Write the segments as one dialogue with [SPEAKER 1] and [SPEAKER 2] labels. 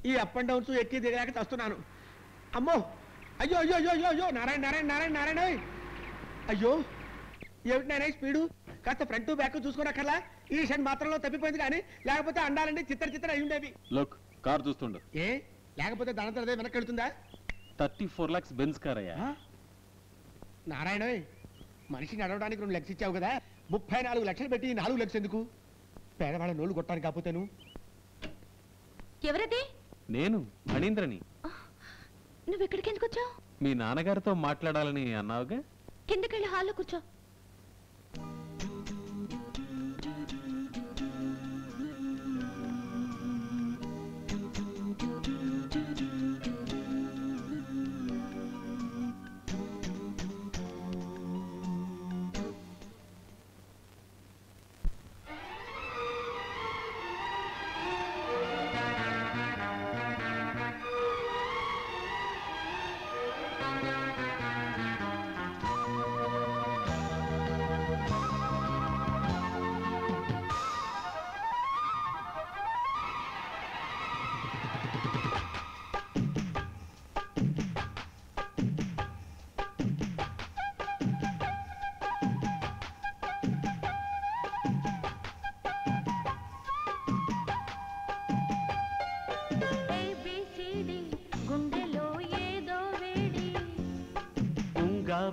[SPEAKER 1] ఈ up and downs ఎక్కి దిగలేక చస్తున్నాను. అమ్మో, అయ్యో అయ్యో అయ్యో అయ్యో అయ్యో, నారాయణ నారాయణ నారాయణ నారాయణ, అయ్యో ఏమిటి నారాయణ స్పీడు, కాస్త ఫ్రంట్ బ్యాక్ చూసుకోనక్కర్లా? ఈ షన్ మాత్రంలో తప్పిపోయింది, కానీ లేకపోతే అండాలండి చిత్ర చిత్ర అయి ఉండేవి.
[SPEAKER 2] లుక్, కార్ చూస్తుండు.
[SPEAKER 1] ఏ లేకపోతే దానంతరదే వెనక్కి వెళ్తుందా?
[SPEAKER 2] 34 lakhs బెంజ్ కార్ అయ్యా.
[SPEAKER 1] నారాయణ, మనిషి నడవడానికి 2 లక్షలు ఇచ్చావు కదా, 34 లక్షలు పెట్టి 4 లక్షలు ఎందుకు? పేదవాళ్ళ నోళ్ళు కొట్టడానికి కాకపోతేను.
[SPEAKER 3] ఎవరది?
[SPEAKER 2] నేను ఫణీంద్రని.
[SPEAKER 3] నువ్వు ఇక్కడికి ఎందుకు వచ్చావు?
[SPEAKER 2] మీ నాన్నగారితో మాట్లాడాలని అన్నావుగా.
[SPEAKER 3] కిందకెళ్ళి హాల్లో కూర్చో.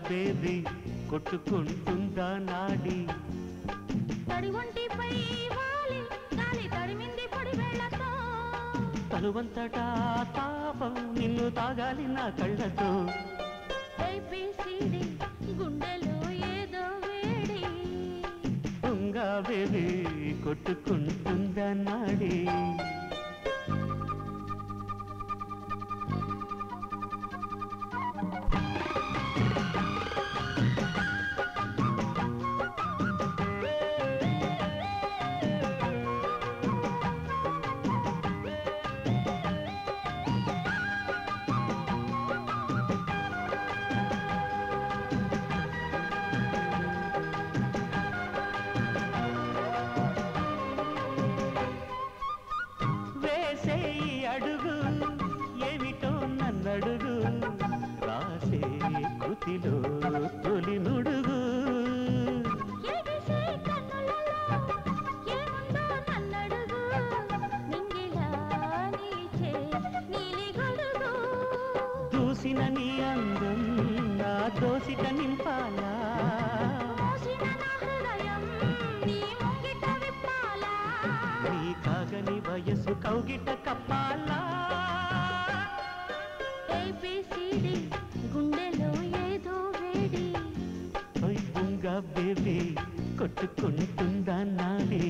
[SPEAKER 4] బేబీ కొట్టుకుంటుందా నాడి,
[SPEAKER 3] తడి ఒంటిపై వాలి గాలి తడిమింది పొడి వేళతో,
[SPEAKER 4] తలువంతటా తాపం నిన్ను తాగాలి నా కళ్ళతో,
[SPEAKER 3] ఏబిసిడి గుండెలో ఏదో వేడి,
[SPEAKER 4] ఉంగా బేబీ కొట్టుకుంటుందా నాడి. రాసే కృతిలో తొలి నుడుగు, దూసిన నీ అందం నా దోసిట నింపాలా, నీ కాగని వయసు కౌగిట కప్పాలా,
[SPEAKER 3] గుండెలో ఏదో వేడి,
[SPEAKER 4] బేబీ కొట్టుకుంటుందా నాడి,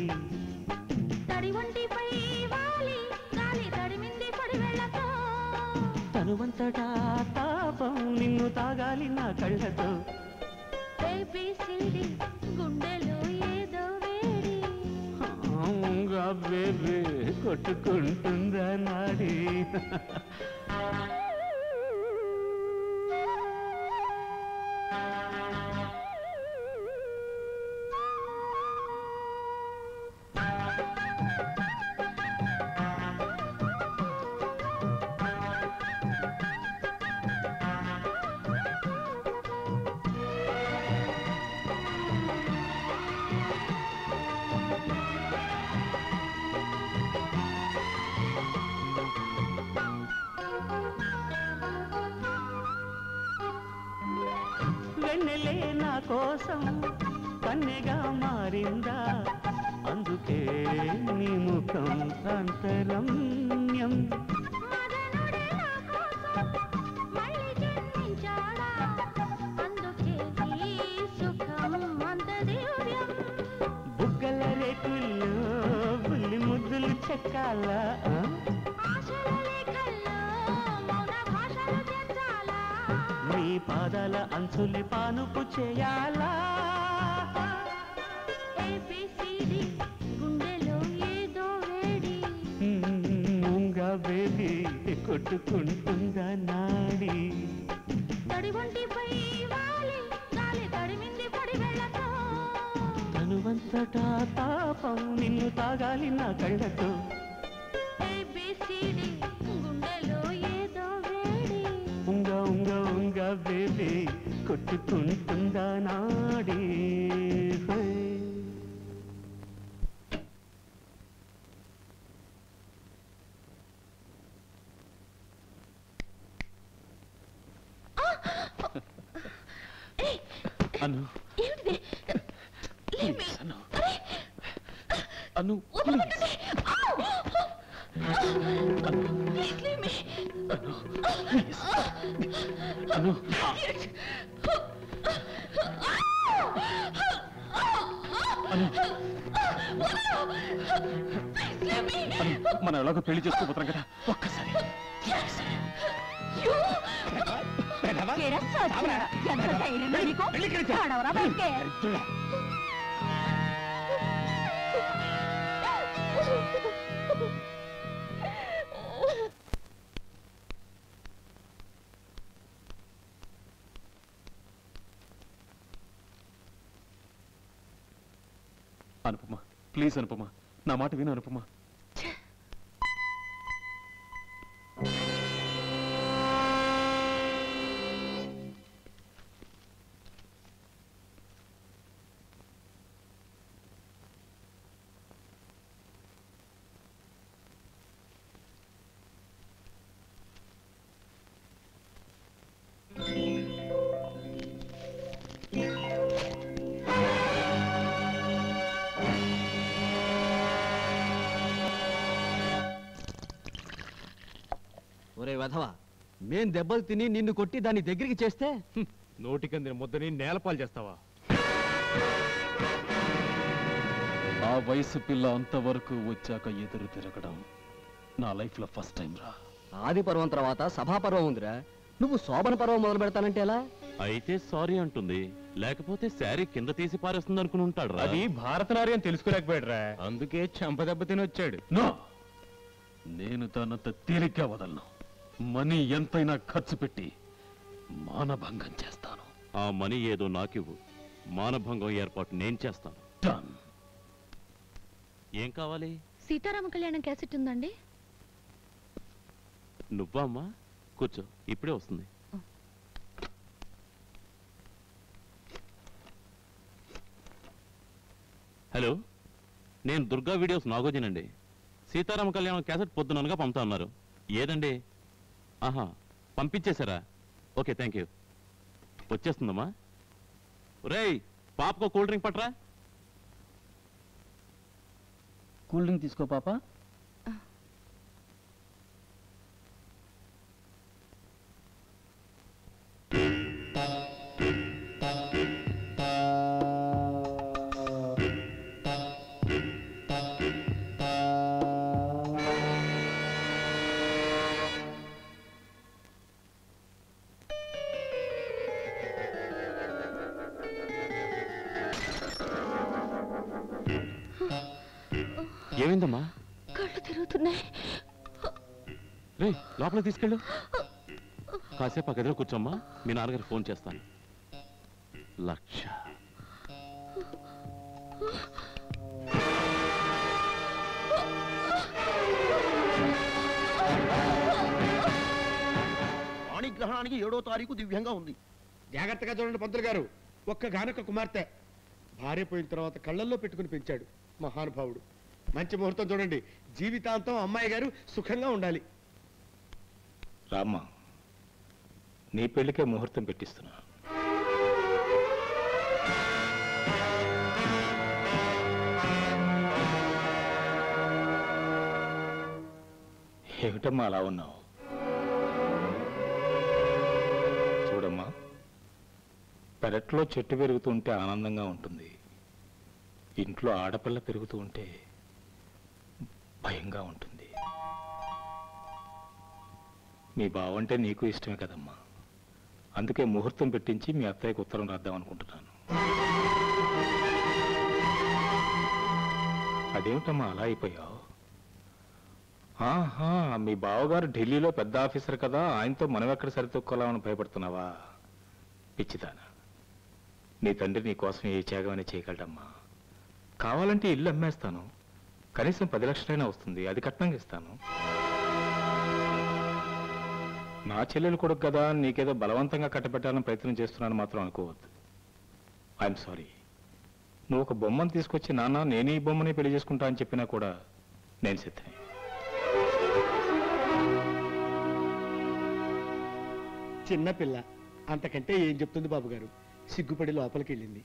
[SPEAKER 3] తడి ఒంటిపై వాలి గాలి తడిమింది పొడి వేళతో,
[SPEAKER 4] తనువంతటా తాపం నిన్ను తాగాలి నా కళ్ళతో,
[SPEAKER 3] ఏబిసిడి గుండెలో ఏదో వేడి,
[SPEAKER 4] బేబీ కొట్టుకుంటుందా నాడి. వెన్నెలే నా కోసం కన్నెగా మారిందా, అందుకే నీ ముఖం అంతరమ్యం, బుగ్గల రేకుల్లో బుల్లి ముద్దులు చెక్కాలా, నీ పాదాల అంచులి పానుపు చేయాలా,
[SPEAKER 3] ఏబిసిడి గుండెలో ఏదో వేడి,
[SPEAKER 4] బేబీ కొట్టుకుంటుందా నాడి,
[SPEAKER 3] తడి ఒంటిపై వాలి గాలి తడిమింది పొడి వేళతో,
[SPEAKER 4] తనువంతటా తాపం నిన్ను తాగాలి నా కళ్ళతో,
[SPEAKER 3] ఏబిసిడి
[SPEAKER 4] కొట్టుకుంటుందా నాడి
[SPEAKER 2] అను
[SPEAKER 3] ఏమిటిది?
[SPEAKER 2] ప్లీజ్ అను అను
[SPEAKER 3] వదలకండి.
[SPEAKER 2] Anu
[SPEAKER 3] Please leave me.
[SPEAKER 2] Anu please Anu Anu మనం ఎలాగో పెళ్లి చేసుకోబోతున్నాం కదా ఒక్కసారి
[SPEAKER 3] ఏరా సచ్చినా? ఎంత ధైర్యం నీకు? ఆడవరా బయటికి?
[SPEAKER 2] అనుపమ ప్లీజ్ అనుపమ నా మాట విను అనుపమ
[SPEAKER 5] ఒరే వెధవా మేం దెబ్బలు తిని నిన్ను కొట్టి దాన్ని దగ్గరికి చేస్తే
[SPEAKER 6] నోటికందిన ముద్దని నేలపాలు చేస్తావా?
[SPEAKER 2] ఆ వయసు పిల్ల అంతవరకు వచ్చాక ఎదురు తిరగడం నా లైఫ్ లో ఫస్ట్ టైం రా.
[SPEAKER 5] ఆది పర్వం తర్వాత సభాపర్వం ఉందిరా. నువ్వు శోభన పర్వం మొదలు పెడతానంటే ఎలా?
[SPEAKER 7] అయితే సారీ అంటుంది, లేకపోతే శారీ కింద తీసి పారేస్తుంది అనుకుని ఉంటాడు.
[SPEAKER 6] అది భారతనారి అని తెలుసుకోలేకపోయాడురా, అందుకే చెంపదెబ్బ తిని వచ్చాడు.
[SPEAKER 2] నో, నేను తనంత తేలిగ్గా వదలను. మనీ ఎంతైనా ఖర్చు పెట్టి మానభంగం చేస్తాను.
[SPEAKER 7] ఆ మనీ ఏదో నాకివ్వు, మానభంగం ఏర్పాటు నేను చేస్తాను.
[SPEAKER 2] డన్.
[SPEAKER 7] ఏం కావాలి?
[SPEAKER 3] సీతారామ కళ్యాణం క్యాసెట్ ఉందండి?
[SPEAKER 7] నువ్వా అమ్మా? కూర్చో, ఇప్పుడే వస్తుంది. హలో, నేను దుర్గా వీడియోస్ నాగోజీనండి. సీతారామ కళ్యాణం క్యాసెట్ పొద్దుననగా పంపుతా ఉన్నారు. ఏదండి? ఆహా, పంపించేశారా? Okay, thank you. వచ్చేస్తుందమ్మా. రేయ్, పాపకో కూల్ డ్రింక్ పట్రా.
[SPEAKER 5] కూల్ డ్రింక్ తీసుకో పాప.
[SPEAKER 7] ఏమైందమ్మా?
[SPEAKER 3] కళ్ళు తిరుగుతున్నాయి.
[SPEAKER 7] రే, లోపలికి తీసుకెళ్ళు. కాసేపు ఆ గదిలో కూర్చోమ్మా, మీ నాన్నగారికి ఫోన్ చేస్తాను. లక్ష.
[SPEAKER 1] పాణిగ్రహణానికి 7వ తారీఖు దివ్యంగా ఉంది. జాగ్రత్తగా చూడండి పంతులు గారు. ఒక్కగానొక్క కుమార్తె. భార్య పోయిన తర్వాత కళ్ళల్లో పెట్టుకుని పెంచాడు మహానుభావుడు. మంచి ముహూర్తం చూడండి. జీవితాంతం అమ్మాయి గారు సుఖంగా ఉండాలి.
[SPEAKER 8] రామ్మా, నీ పెళ్లికే ముహూర్తం పెట్టిస్తున్నా. ఏమిటమ్మా అలా ఉన్నావు? చూడమ్మా, పెరట్లో చెట్టు పెరుగుతూ ఉంటే ఆనందంగా ఉంటుంది. ఇంట్లో ఆడపిల్ల పెరుగుతూ ఉంటే భయంగా ఉంటుంది. మీ బావంటే నీకు ఇష్టమే కదమ్మా. అందుకే ముహూర్తం పెట్టించి మీ అత్తయ్యకు ఉత్తరం రాద్దాం అనుకుంటున్నాను. అదేమిటమ్మా అలా అయిపోయావు? ఆహా, మీ బావగారు ఢిల్లీలో పెద్ద ఆఫీసర్ కదా, ఆయనతో మనం ఎక్కడ సరితొక్కోవాలని భయపడుతున్నావా? పిచ్చిదానా, నీ తండ్రి నీ కోసం ఏ త్యాగమని చేయగలడమ్మా. కావాలంటే ఇల్లు అమ్మేస్తాను, కనీసం 10 లక్షలైనా వస్తుంది, అది కట్నంగా ఇస్తాను. నా చెల్లెలు కొడుకు కదా నీకేదో బలవంతంగా కట్టబెట్టాలని ప్రయత్నం చేస్తున్నాను మాత్రం అనుకోవద్దు. I'm sorry. నువ్వు ఒక బొమ్మను తీసుకొచ్చి నాన్న నేను ఈ బొమ్మని పెళ్లి చేసుకుంటా అని చెప్పినా కూడా నేను సిద్ధమే.
[SPEAKER 1] చిన్నపిల్ల అంతకంటే ఏం చెప్తుంది బాబు గారు? సిగ్గుపడి లోపలికి వెళ్ళింది.